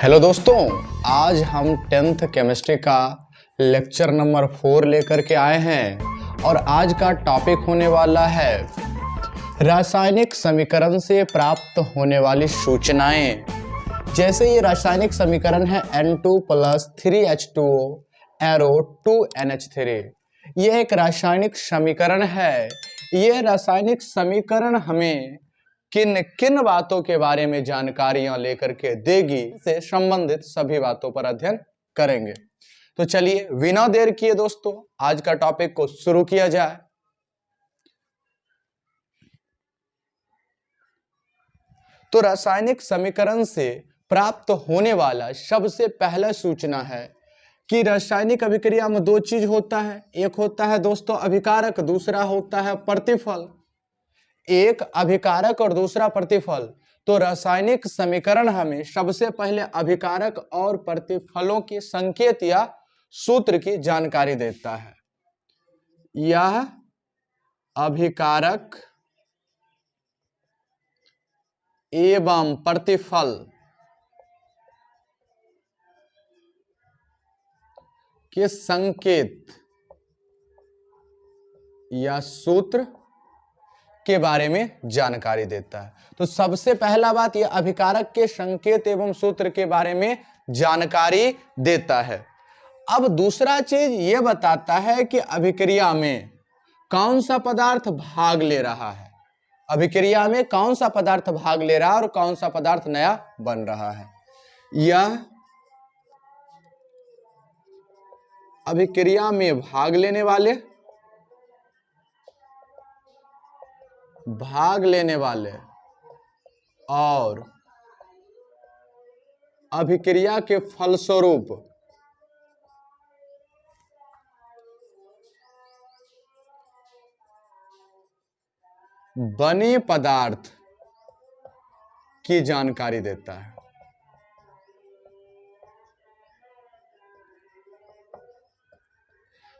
Hello दोस्तों, आज हम 10th केमिस्ट्री का लेक्चर नंबर 4 लेकर के आए हैं और आज का टॉपिक होने वाला है रासायनिक समीकरण से प्राप्त होने वाली सूचनाएं। जैसे ये रासायनिक समीकरण है N2 + 3H2O एरो 2NH3। ये एक रासायनिक समीकरण है। ये रासायनिक समीकरण हमें किन किन बातों के बारे में जानकारियां लेकर के देगी से संबंधित सभी बातों पर अध्ययन करेंगे। तो चलिए बिना देर किए दोस्तों आज का टॉपिक को शुरू किया जाए। तो रासायनिक समीकरण से प्राप्त होने वाला सबसे पहला सूचना है कि रासायनिक अभिक्रिया में दो चीज होता है। एक होता है दोस्तों अभिकारक, दूसरा होता है प्रतिफल। एक अभिकारक और दूसरा प्रतिफल। तो रासायनिक समीकरण हमें सबसे पहले अभिकारक और प्रतिफलों के संकेत या सूत्र की जानकारी देता है। यह अभिकारक एवं प्रतिफल के संकेत या सूत्र के बारे में जानकारी देता है। तो सबसे पहला बात यह अभिकारक के संकेत एवं सूत्र के बारे में जानकारी देता है। अब दूसरा चीज यह बताता है कि अभिक्रिया में कौन सा पदार्थ भाग ले रहा है। अभिक्रिया में कौन सा पदार्थ भाग ले रहा है और कौन सा पदार्थ नया बन रहा है। यह अभिक्रिया में भाग लेने वाले और अभिक्रिया के फलस्वरूप बने पदार्थ की जानकारी देता है।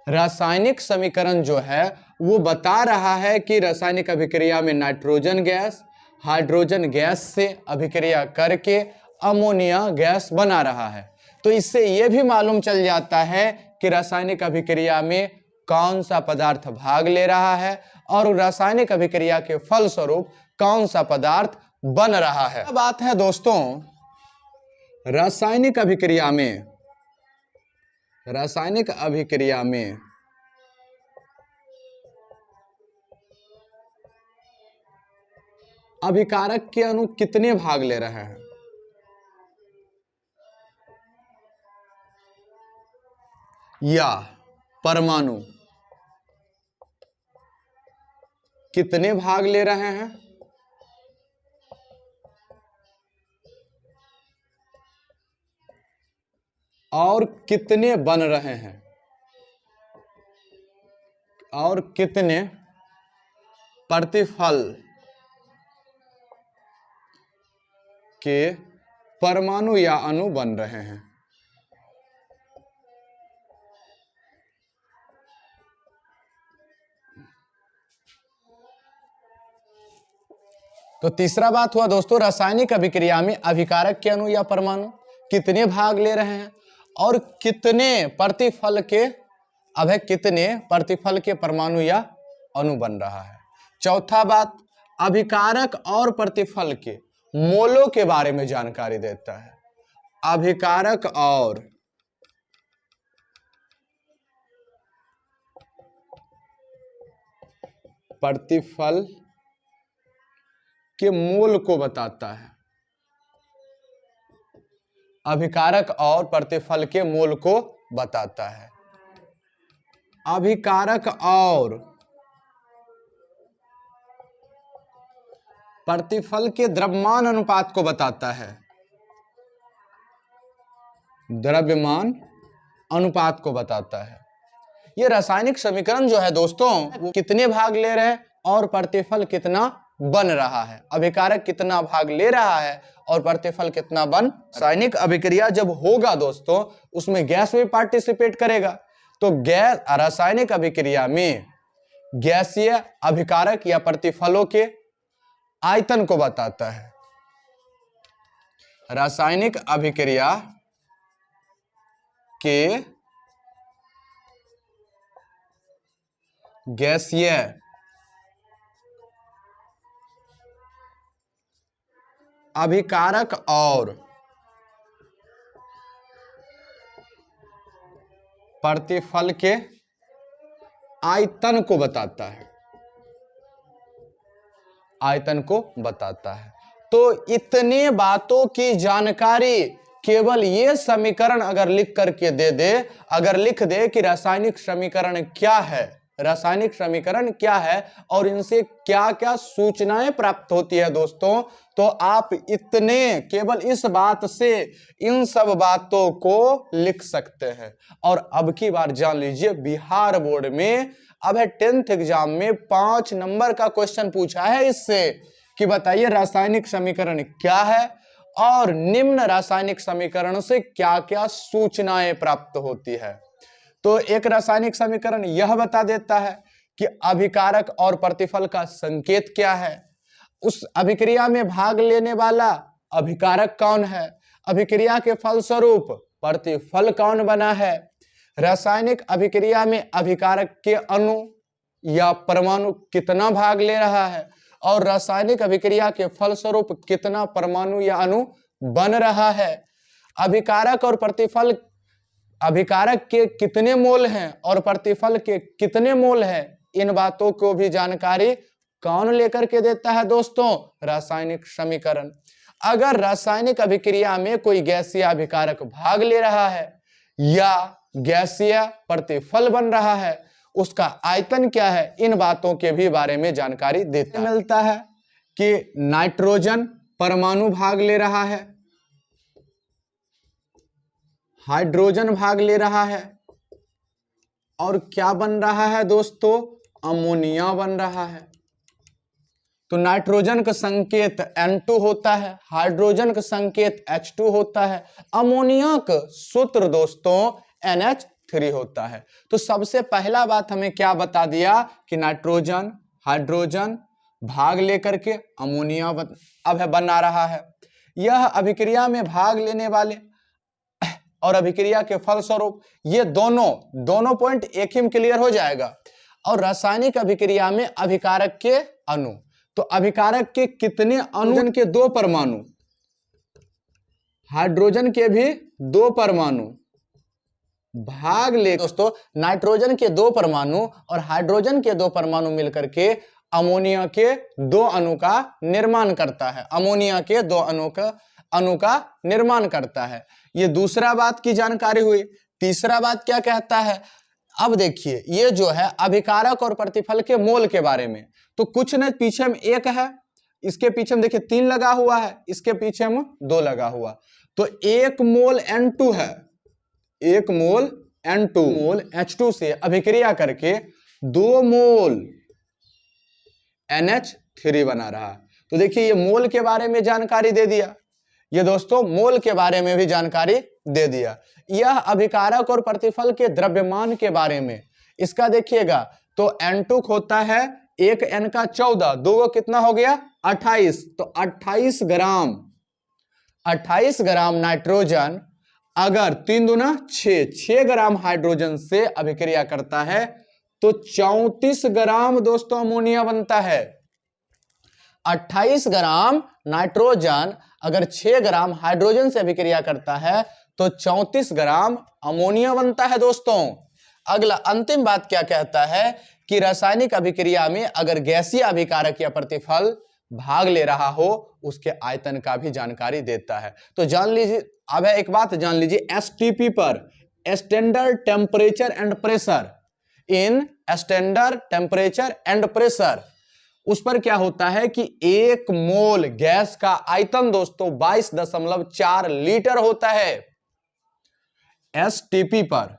रासायनिक समीकरण जो है वो बता रहा है कि रासायनिक अभिक्रिया में नाइट्रोजन गैस हाइड्रोजन गैस से अभिक्रिया करके अमोनिया गैस बना रहा है। तो इससे यह भी मालूम चल जाता है कि रासायनिक अभिक्रिया में कौन सा पदार्थ भाग ले रहा है और रासायनिक अभिक्रिया के फलस्वरूप कौन सा पदार्थ बन रहा है। बात है दोस्तों रासायनिक अभिक्रिया में अभिकारक के अणु कितने भाग ले रहे हैं। या परमाणु कितने भाग ले रहे हैं और कितने बन रहे हैं और कितने प्रतिफल के परमाणु या अणु बन रहे हैं। तो तीसरा बात हुआ दोस्तों रासायनिक अभिक्रिया में अभिकारक के अणु या परमाणु कितने भाग ले रहे हैं और कितने प्रतिफल के परमाणु या अणु बन रहा है। चौथा बात अभिकारक और प्रतिफल के मोलों के बारे में जानकारी देता है। अभिकारक और प्रतिफल के मोल को बताता है। अभिकारक और प्रतिफल के मोल को बताता है। अभिकारक और प्रतिफल के द्रव्यमान अनुपात को बताता है। द्रव्यमान अनुपात को बताता है। यह रासायनिक समीकरण जो है दोस्तों वो कितने भाग ले रहे हैं और प्रतिफल कितना बन रहा है। अभिकारक कितना भाग ले रहा है और प्रतिफल कितना बन। रासायनिक अभिक्रिया जब होगा दोस्तों उसमें गैस भी पार्टिसिपेट करेगा। तो गैस रासायनिक अभिक्रिया में गैसीय अभिकारक या प्रतिफलों के आयतन को बताता है। रासायनिक अभिक्रिया के गैसीय अभिकारक और प्रतिफल के आयतन को बताता है, आयतन को बताता है। तो इतने बातों की जानकारी केवल ये समीकरण अगर लिख करके दे दे, अगर लिख दे कि रासायनिक समीकरण क्या है, रासायनिक समीकरण क्या है और इनसे क्या क्या सूचनाएं प्राप्त होती है दोस्तों, तो आप इतने केवल इस बात से इन सब बातों को लिख सकते हैं। और अब की बार जान लीजिए, बिहार बोर्ड में अब है 10th एग्जाम में 5 नंबर का क्वेश्चन पूछा है इससे कि बताइए रासायनिक समीकरण क्या है और निम्न रासायनिक समीकरण से क्या क्या सूचनाएं प्राप्त होती है। तो एक रासायनिक समीकरण यह बता देता है कि अभिकारक और प्रतिफल का संकेत क्या है, उस अभिक्रिया में भाग लेने वाला अभिकारक कौन है, अभिक्रिया के फलस्वरूप प्रतिफल कौन बना है, रासायनिक अभिक्रिया में अभिकारक के अणु या परमाणु कितना भाग ले रहा है और रासायनिक अभिक्रिया के फलस्वरूप कितना परमाणु या अणु बन रहा है, अभिकारक और प्रतिफल, अभिकारक के कितने मोल हैं और प्रतिफल के कितने मोल हैं, इन बातों को भी जानकारी कौन लेकर के देता है दोस्तों, रासायनिक समीकरण। अगर रासायनिक अभिक्रिया में कोई गैसीय अभिकारक भाग ले रहा है या गैसीय प्रतिफल बन रहा है, उसका आयतन क्या है, इन बातों के भी बारे में जानकारी देता मिलता है कि नाइट्रोजन परमाणु भाग ले रहा है, हाइड्रोजन भाग ले रहा है और क्या बन रहा है दोस्तों, अमोनिया बन रहा है। तो नाइट्रोजन का संकेत N2 होता है, हाइड्रोजन का संकेत H2 होता है, अमोनिया का सूत्र दोस्तों NH3 होता है। तो सबसे पहला बात हमें क्या बता दिया कि नाइट्रोजन हाइड्रोजन भाग लेकर के अमोनिया अब है बना रहा है। यह अभिक्रिया में भाग लेने वाले और अभिक्रिया के फलस्वरूप ये दोनों पॉइंट एक ही में क्लियर हो जाएगा। और रासायनिक अभिक्रिया में अभिकारक के अणु, तो अभिकारक के कितने अणु के 2 परमाणु, हाइड्रोजन के भी 2 परमाणु भाग ले दोस्तों, नाइट्रोजन के 2 परमाणु और हाइड्रोजन के 2 परमाणु मिलकर के अमोनिया के 2 अणु का निर्माण करता है, अमोनिया के 2 अणु का निर्माण करता है। ये दूसरा बात की जानकारी हुई। तीसरा बात क्या कहता है, अब देखिए ये जो है अभिकारक और प्रतिफल के मोल के बारे में, तो कुछ न पीछे में 1 है, इसके पीछे में देखिए 3 लगा हुआ है, इसके पीछे में 2 लगा हुआ, तो 1 मोल N2 है, 1 मोल N2 मोल H2 से अभिक्रिया करके 2 मोल NH3 बना रहा है। तो देखिए ये मोल के बारे में जानकारी दे दिया, ये दोस्तों मोल के बारे में भी जानकारी दे दिया। यह अभिकारक और प्रतिफल के द्रव्यमान के बारे में, इसका देखिएगा तो N2 होता है 1 N का 14, 2 कितना हो गया 28, तो 28 ग्राम नाइट्रोजन अगर 3 दूना 6 ग्राम हाइड्रोजन से अभिक्रिया करता है तो 34 ग्राम दोस्तों अमोनिया बनता है। 28 ग्राम नाइट्रोजन अगर 6 ग्राम हाइड्रोजन से अभिक्रिया करता है तो 34 ग्राम अमोनिया बनता है दोस्तों। अगला अंतिम बात क्या कहता है कि रासायनिक अभिक्रिया में अगर गैसीय अभिकारक या प्रतिफल भाग ले रहा हो उसके आयतन का भी जानकारी देता है। तो जान लीजिए, अब एक बात जान लीजिए, एसटीपी पर standard temperature and pressure, in standard temperature and pressure, उस पर क्या होता है कि 1 मोल गैस का आयतन दोस्तों 22.4 लीटर होता है एसटीपी पर।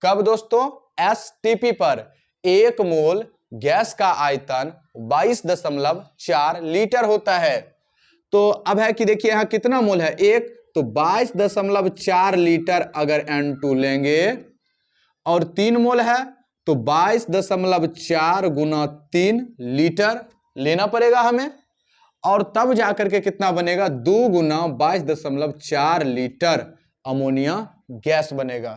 कब दोस्तों, एसटीपी पर 1 मोल गैस का आयतन 22.4 लीटर होता है। तो अब है कि देखिए यहां कितना मोल है 1, तो 22.4 लीटर अगर N2 लेंगे और 3 मोल है तो 22.4 गुना 3 लीटर लेना पड़ेगा हमें। और तब जाकर के कितना बनेगा, 2 गुना 22.4 लीटर अमोनिया गैस बनेगा।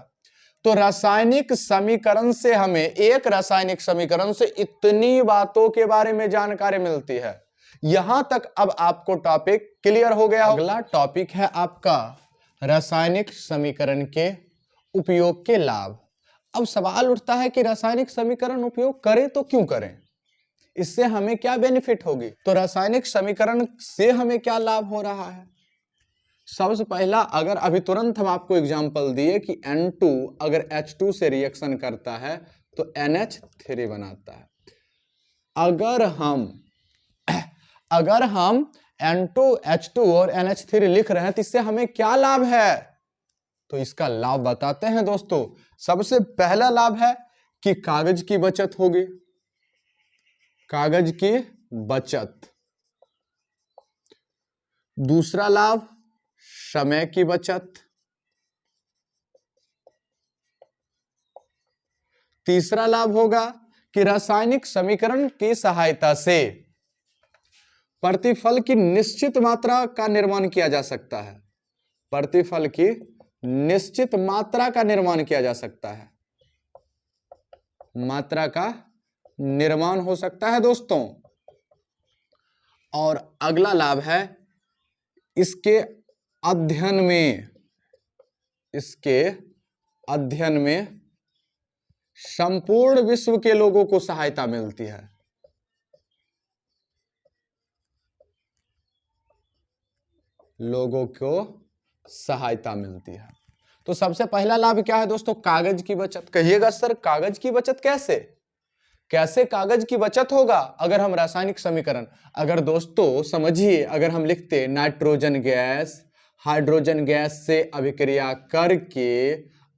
तो रासायनिक समीकरण से हमें, एक रासायनिक समीकरण से इतनी बातों के बारे में जानकारी मिलती है। यहां तक अब आपको टॉपिक क्लियर हो गया। अगला टॉपिक है आपका रासायनिक समीकरण के उपयोग के लाभ। अब सवाल उठता है कि रासायनिक समीकरण उपयोग करें तो क्यों करें, इससे हमें क्या बेनिफिट होगी। तो रासायनिक समीकरण से हमें क्या लाभ हो रहा है। सबसे पहला, अगर अभी तुरंत हम आपको एग्जांपल दिए कि N2 अगर H2 से रिएक्शन करता है तो NH3 बनाता है। अगर हम N2H2 और NH3 लिख रहे हैं तो इससे हमें क्या लाभ है, तो इसका लाभ बताते हैं दोस्तों। सबसे पहला लाभ है कि कागज की बचत होगी, कागज की बचत। दूसरा लाभ समय की बचत। तीसरा लाभ होगा कि रासायनिक समीकरण की सहायता से प्रतिफल की निश्चित मात्रा का निर्माण किया जा सकता है, प्रतिफल की निश्चित मात्रा का निर्माण किया जा सकता है, मात्रा का निर्माण हो सकता है दोस्तों। और अगला लाभ है इसके अध्ययन में संपूर्ण विश्व के लोगों को सहायता मिलती है। लोगों को सहायता मिलती है। तो सबसे पहला लाभ क्या है दोस्तों, कागज की बचत। कहिएगा सर कागज की बचत कैसे, कैसे कागज की बचत होगा अगर हम रासायनिक समीकरण, अगर दोस्तों समझिए, अगर हम लिखते नाइट्रोजन गैस हाइड्रोजन गैस से अभिक्रिया करके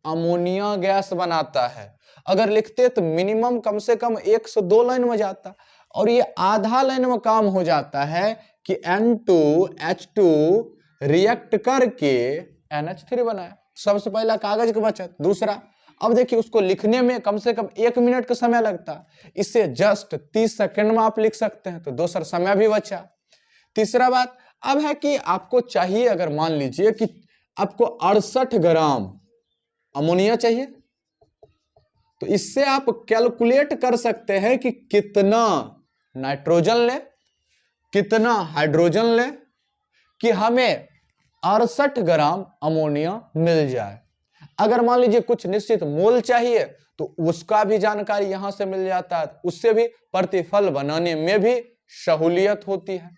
अमोनिया गैस बनाता है, अगर लिखते तो मिनिमम कम से कम 1 से 2 लाइन में जाता, और ये आधा लाइन में काम हो जाता है कि N2H2 रिएक्ट करके NH3 बनाया। सबसे पहला कागज की बचत। दूसरा, अब देखिए उसको लिखने में कम से कम 1 मिनट का समय लगता, इससे जस्ट 30 सेकंड में आप लिख सकते हैं, तो दूसरा समय भी बचा। तीसरा बात अब है कि आपको चाहिए, अगर मान लीजिए कि आपको 68 ग्राम अमोनिया चाहिए, तो इससे आप कैलकुलेट कर सकते हैं कि कितना नाइट्रोजन ले, कितना हाइड्रोजन ले, कि हमें 68 ग्राम अमोनिया मिल जाए। अगर मान लीजिए कुछ निश्चित मोल चाहिए तो उसका भी जानकारी यहां से मिल जाता है, उससे भी प्रतिफल बनाने में भी सहूलियत होती है।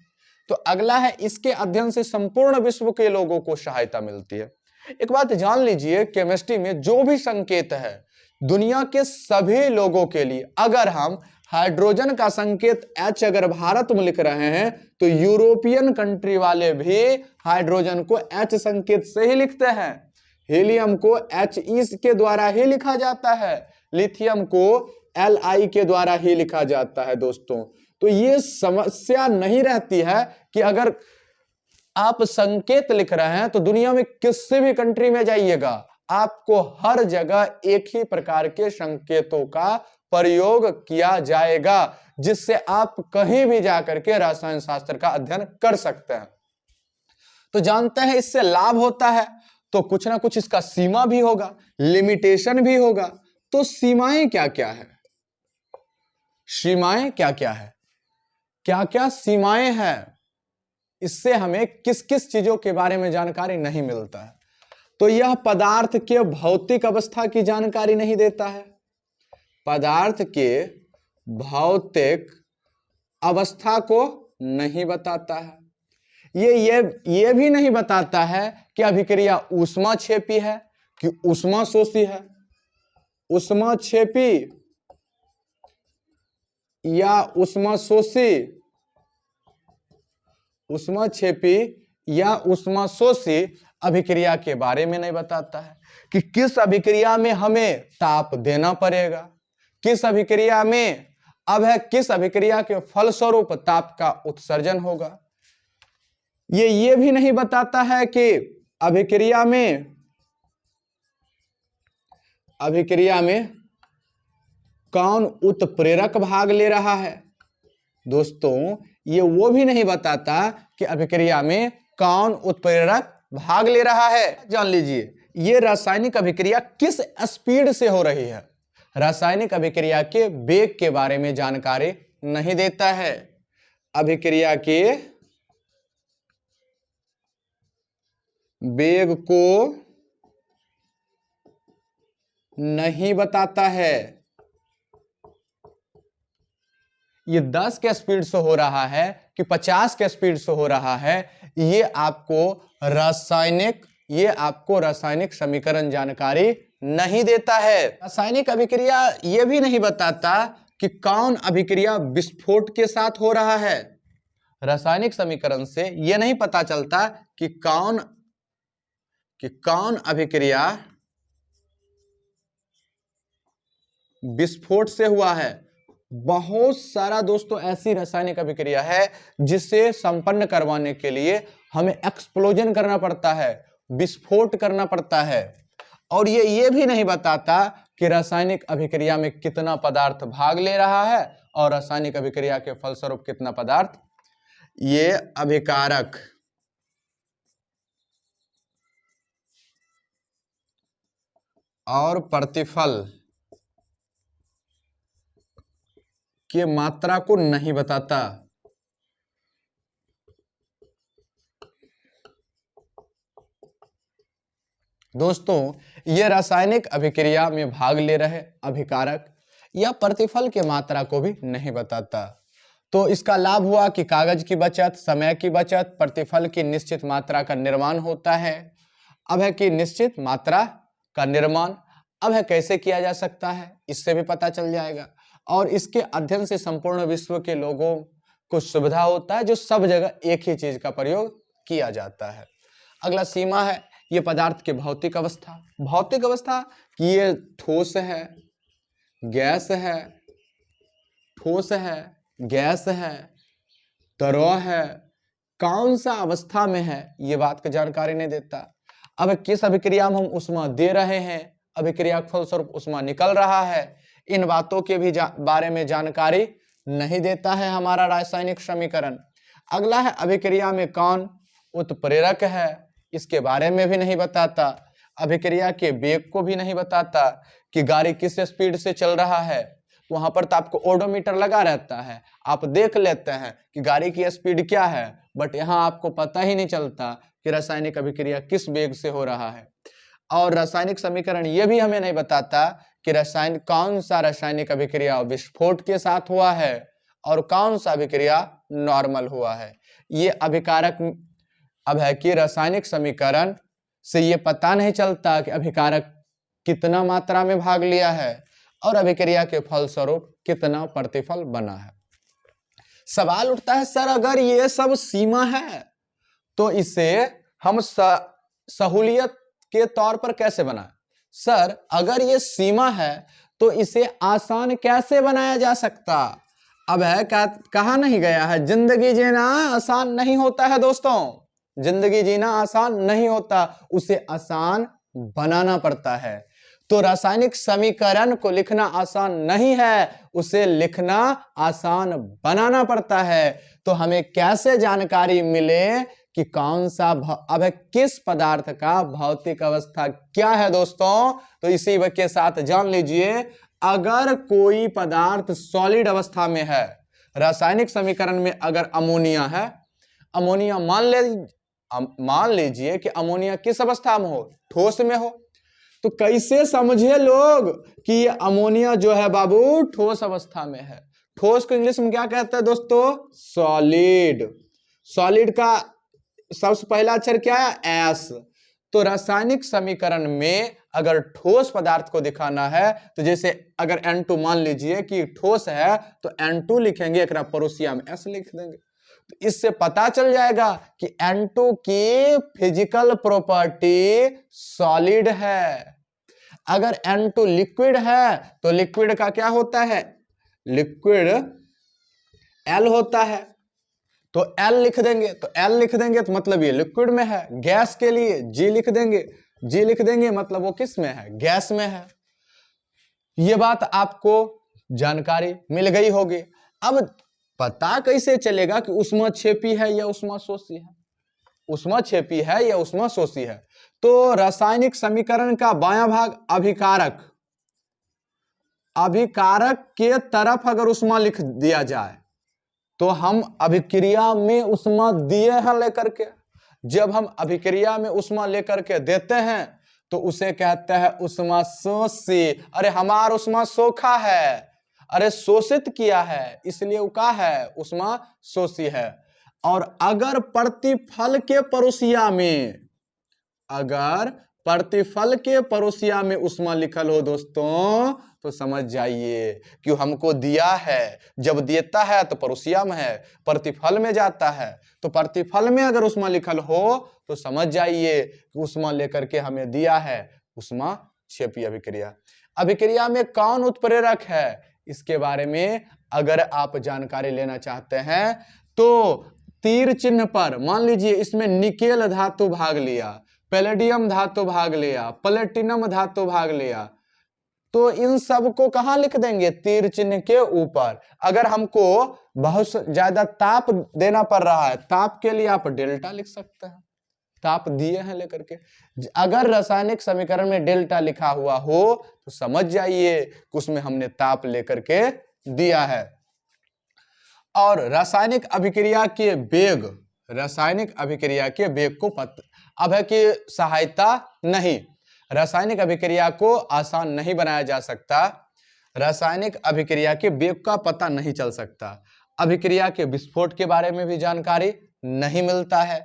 तो अगला है इसके अध्ययन से संपूर्ण विश्व के लोगों को सहायता मिलती है। एक बात जान लीजिए, केमिस्ट्री में जो भी संकेत है दुनिया के सभी लोगों के लिए, अगर हम हाइड्रोजन का संकेत H अगर भारत में लिख रहे हैं तो यूरोपियन कंट्री वाले भी हाइड्रोजन को H संकेत से ही लिखते हैं। हीलियम को He के द्वारा ही लिखा जाता है, लिथियम को Li के द्वारा ही लिखा जाता है दोस्तों। तो ये समस्या नहीं रहती है कि अगर आप संकेत लिख रहे हैं तो दुनिया में किसी भी कंट्री में जाइएगा, आपको हर जगह एक ही प्रकार के संकेतों का प्रयोग किया जाएगा, जिससे आप कहीं भी जाकर के रसायन शास्त्र का अध्ययन कर सकते हैं। तो जानते हैं इससे लाभ होता है, तो कुछ ना कुछ इसका सीमा भी होगा, लिमिटेशन भी होगा। तो सीमाएं क्या क्या है, सीमाएं क्या क्या है, क्या क्या सीमाएं हैं, इससे हमें किस किस चीजों के बारे में जानकारी नहीं मिलता है। तो यह पदार्थ के भौतिक अवस्था की जानकारी नहीं देता है, पदार्थ के भौतिक अवस्था को नहीं बताता है। ये भी नहीं बताता है कि अभिक्रिया ऊष्माक्षेपी है कि ऊष्माशोषी है, ऊष्माक्षेपी या ऊष्माशोषी, ऊष्माक्षेपी या ऊष्माशोषी अभिक्रिया के बारे में नहीं बताता है कि किस अभिक्रिया में हमें ताप देना पड़ेगा, किस अभिक्रिया में किस अभिक्रिया के फलस्वरूप ताप का उत्सर्जन होगा। ये भी नहीं बताता है कि अभिक्रिया में कौन उत्प्रेरक भाग ले रहा है। दोस्तों ये वो भी नहीं बताता कि अभिक्रिया में कौन उत्प्रेरक भाग ले रहा है। जान लीजिए ये रासायनिक अभिक्रिया किस स्पीड से हो रही है। रासायनिक अभिक्रिया के वेग के बारे में जानकारी नहीं देता है। अभिक्रिया के वेग को नहीं बताता है। ये 10 के स्पीड से हो रहा है कि 50 के स्पीड से हो रहा है, ये आपको रासायनिक समीकरण जानकारी नहीं देता है। रासायनिक अभिक्रिया ये भी नहीं बताता कि कौन अभिक्रिया विस्फोट के साथ हो रहा है। रासायनिक समीकरण से यह नहीं पता चलता कि कौन अभिक्रिया विस्फोट से हुआ है। बहुत सारा दोस्तों ऐसी रासायनिक अभिक्रिया है जिसे संपन्न करवाने के लिए हमें एक्सप्लोजन करना पड़ता है, विस्फोट करना पड़ता है। और ये भी नहीं बताता कि रासायनिक अभिक्रिया में कितना पदार्थ भाग ले रहा है और रासायनिक अभिक्रिया के फलस्वरूप कितना पदार्थ, ये अभिकारक और प्रतिफल की मात्रा को नहीं बताता। दोस्तों ये रासायनिक अभिक्रिया में भाग ले रहे अभिकारक या प्रतिफल की मात्रा को भी नहीं बताता। तो इसका लाभ हुआ कि कागज की बचत, समय की बचत, प्रतिफल की निश्चित मात्रा का निर्माण होता है। अब है कि निश्चित मात्रा का निर्माण अब है कैसे किया जा सकता है, इससे भी पता चल जाएगा। और इसके अध्ययन से संपूर्ण विश्व के लोगों को सुविधा होता है, जो सब जगह एक ही चीज का प्रयोग किया जाता है। अगला सीमा है ये पदार्थ की भौतिक अवस्था। भौतिक अवस्था कि ये ठोस है, गैस है, ठोस है, गैस है, तरल है, कौन सा अवस्था में है, ये बात की जानकारी नहीं देता। अब किस अभिक्रिया में हम ऊष्मा दे रहे हैं, अभिक्रिया के फलस्वरूप ऊष्मा निकल रहा है, इन बातों के भी बारे में जानकारी नहीं देता है हमारा रासायनिक समीकरण। अगला है अभिक्रिया में कौन उत्प्रेरक है, इसके बारे में भी नहीं बताता। अभिक्रिया के वेग को भी नहीं बताता कि गाड़ी किस स्पीड से चल रहा है। वहां पर तो आपको ओडोमीटर लगा रहता है, आप देख लेते हैं कि गाड़ी की स्पीड क्या है, बट यहाँ आपको पता ही नहीं चलता कि रासायनिक अभिक्रिया किस वेग से हो रहा है। और रासायनिक समीकरण ये भी हमें नहीं बताता कि कौन सा रासायनिक अभिक्रिया विस्फोट के साथ हुआ है और कौन सा अभिक्रिया नॉर्मल हुआ है। ये अभिकारक अब है कि रासायनिक समीकरण से ये पता नहीं चलता कि अभिकारक कितना मात्रा में भाग लिया है और अभिक्रिया के फलस्वरूप कितना प्रतिफल बना है। सवाल उठता है सर अगर ये सब सीमा है तो इसे हम सहूलियत के तौर पर कैसे बनाएं। सर अगर ये सीमा है तो इसे आसान कैसे बनाया जा सकता। अब है कहा नहीं गया है जिंदगी जीना आसान नहीं होता है दोस्तों, जिंदगी जीना आसान नहीं होता, उसे आसान बनाना पड़ता है। तो रासायनिक समीकरण को लिखना आसान नहीं है, उसे लिखना आसान बनाना पड़ता है। तो हमें कैसे जानकारी मिले कि कौन सा अब किस पदार्थ का भौतिक अवस्था क्या है दोस्तों, तो इसी के साथ जान लीजिए अगर कोई पदार्थ सॉलिड अवस्था में है, रासायनिक समीकरण में अगर अमोनिया है, अमोनिया मान लीजिए कि अमोनिया किस अवस्था में हो, ठोस में हो, तो कैसे समझे लोग कि ये अमोनिया जो है बाबू ठोस अवस्था में है। ठोस को इंग्लिश में क्या कहते हैं दोस्तों, सॉलिड। सॉलिड का सबसे पहला अक्षर क्या है, एस। तो रासायनिक समीकरण में अगर ठोस पदार्थ को दिखाना है तो जैसे अगर N2 मान लीजिए कि ठोस है तो N2 लिखेंगे, एक पड़ोसिया में S लिख देंगे। तो इससे पता चल जाएगा कि N2 की फिजिकल प्रॉपर्टी सॉलिड है। अगर N2 लिक्विड है तो लिक्विड का क्या होता है, लिक्विड L होता है, तो L लिख देंगे। तो L लिख देंगे तो मतलब ये लिक्विड में है। गैस के लिए G लिख देंगे, G लिख देंगे मतलब वो किस में है, गैस में है। ये बात आपको जानकारी मिल गई होगी। अब पता कैसे चलेगा कि ऊष्माक्षेपी है या ऊष्माशोषी है? ऊष्माक्षेपी है या ऊष्माशोषी है? तो रासायनिक समीकरण का बायां भाग अभिकारक, अभिकारक के तरफ अगर ऊष्मा लिख दिया जाए तो हम अभिक्रिया में ऊष्मा दिए हैं लेकर के, जब हम अभिक्रिया में ऊष्मा लेकर के देते हैं तो उसे कहते हैं ऊष्माशोषी। अरे हमारा ऊष्मा सोखा है, अरे शोषित किया है, इसलिए वो क्या है? ऊष्माशोषी है। और अगर प्रतिफल के परोसिया में, अगर प्रतिफल के परोसिया में ऊष्मा लिखल हो दोस्तों तो समझ जाइए कि हमको दिया है, जब देता है तो परोसिया में है, प्रतिफल में जाता है तो प्रतिफल में अगर ऊष्मा लिखल हो तो समझ जाइए कि ऊष्मा लेकर के हमें दिया है, ऊष्माक्षेपी अभिक्रिया। अभिक्रिया में कौन उत्प्रेरक है, इसके बारे में अगर आप जानकारी लेना चाहते हैं तो तीर चिन्ह पर मान लीजिए इसमें निकेल धातु भाग लिया, पैलेडियम धातु भाग लिया, प्लेटिनम धातु भाग लिया, तो इन सब को कहां लिख देंगे? तीर चिन्ह के ऊपर। अगर हमको बहुत ज्यादा ताप देना पड़ रहा है, ताप के लिए आप डेल्टा लिख सकते हैं, ताप दिए हैं लेकर के। अगर रासायनिक समीकरण में डेल्टा लिखा हुआ हो तो समझ जाइए कि उसमें हमने ताप लेकर के दिया है। और रासायनिक अभिक्रिया के वेग, रासायनिक अभिक्रिया के वेग को अब है कि सहायता नहीं, रासायनिक अभिक्रिया को आसान नहीं बनाया जा सकता, रासायनिक अभिक्रिया के वेग का पता नहीं चल सकता, अभिक्रिया के विस्फोट के बारे में भी जानकारी नहीं मिलता है।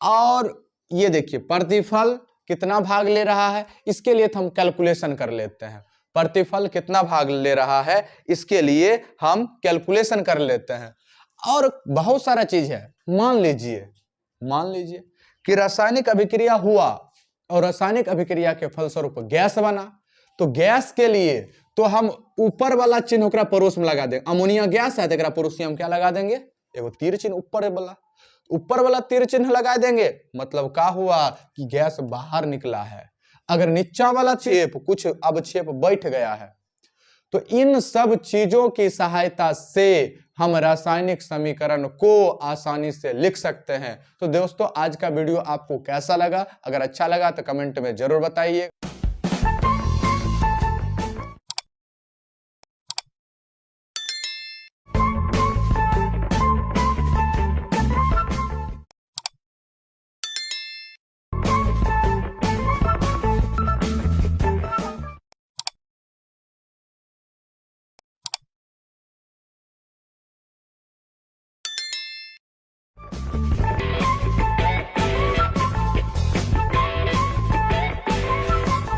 और ये देखिए प्रतिफल कितना भाग ले रहा है, इसके लिए तो हम कैलकुलेशन कर लेते हैं, प्रतिफल कितना भाग ले रहा है इसके लिए हम कैलकुलेशन कर लेते हैं। और बहुत सारा चीज है, मान लीजिए कि रासायनिक अभिक्रिया हुआ और रासायनिक अभिक्रिया के फलस्वरूप गैस बना, तो गैस के लिए तो हम ऊपर वाला चिन्ह ओकरा पड़ोस में लगा देंगे। अमोनिया गैस है तो एकरा पड़ोसी हम क्या लगा देंगे? एगो तीर चिन्ह ऊपर वाला तीर चिन्ह लगा देंगे, मतलब क्या हुआ कि गैस बाहर निकला है। अगर नीचा वाला छेप कुछ अवक्षेप बैठ गया है, तो इन सब चीजों की सहायता से हम रासायनिक समीकरण को आसानी से लिख सकते हैं। तो दोस्तों आज का वीडियो आपको कैसा लगा? अगर अच्छा लगा तो कमेंट में जरूर बताइए।